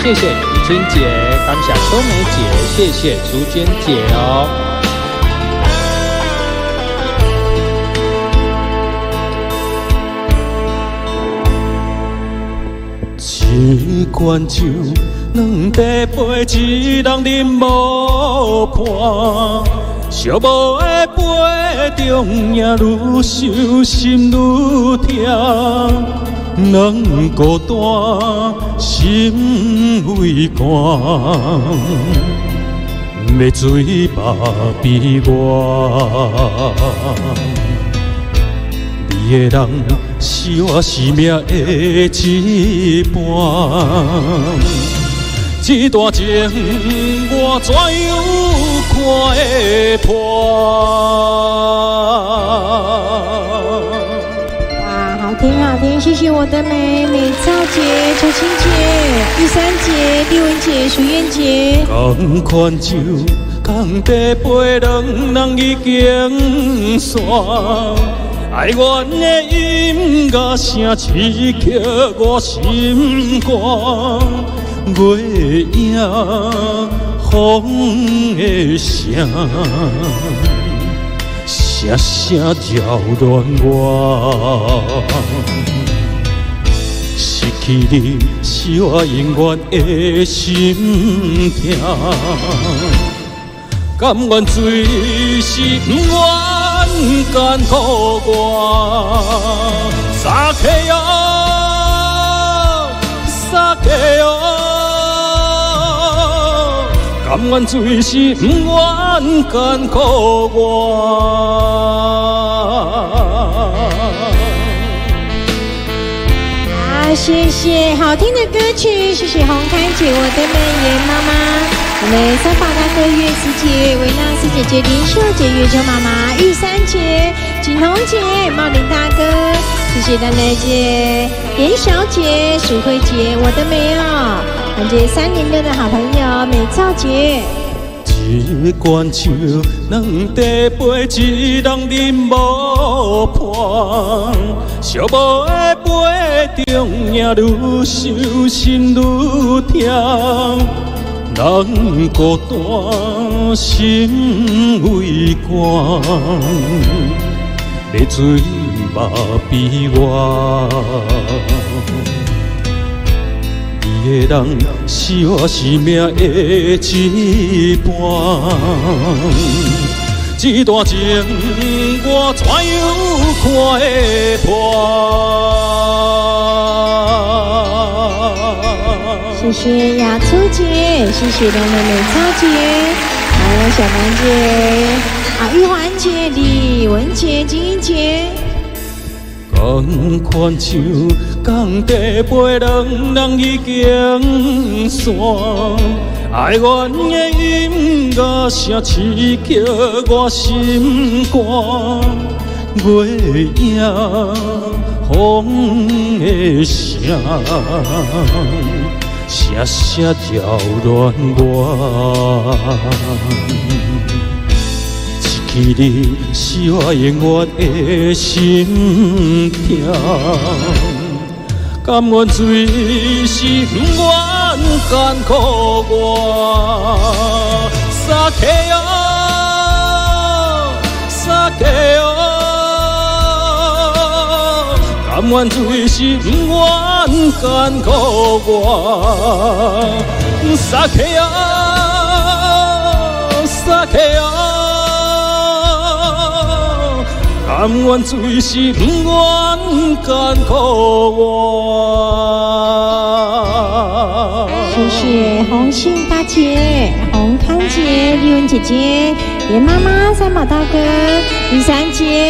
谢谢李春姐，感谢秋梅姐，谢谢竹娟姐哦。一罐酒，两茶杯，一人饮无伴。寂寞的杯中，也愈想心愈痛。人孤单，心为寒，要醉目悲哀。你的人是我生命的一半，这段情我怎样看会破？哇，好听好听，谢谢我的美草姐、秋青姐、玉珊姐、丽文姐、淑燕姐。同款酒，同茶杯，两人已经散。爱阮的音乐声刺激我心肝，月影风的声，声声扰乱我。失去你是我永远的心痛，甘愿醉是不愿。甘苦我，撒开哟，撒开哟，甘愿醉是不愿甘苦我。谢谢好听的歌曲，谢谢红磡姐，我的美颜妈妈，我们三宝大哥月思姐、维纳斯姐姐、林秀姐、月秋妈妈、玉珊姐、景彤姐、茂林大哥，谢谢丹奶姐、严小姐、淑慧姐，我的美哦，感谢306的好朋友美草姐。一罐酒，两茶杯，一人饮无伴。寂寞的杯中，也愈想心愈痛。人孤单，心为寒，要醉目悲哀。你的人是我生命的一半，这段情我怎样看会破？谢谢雅初姐，谢谢两位美草姐，还有小兰姐、玉环姐、李文姐、金英姐。同款酒，同茶杯，两人已经散。爱阮的音乐声刺激我心肝，月影风的声，声声扰乱我。你是我永远的心痛，甘愿醉是不愿甘苦我。撒开哟，撒开哟，甘愿醉是不愿甘苦我。撒开哟，撒开哟。甘愿醉是不愿甘苦我。谢谢红杏大姐、红康姐、丽文姐姐、严妈妈、三宝大哥、玉珊姐。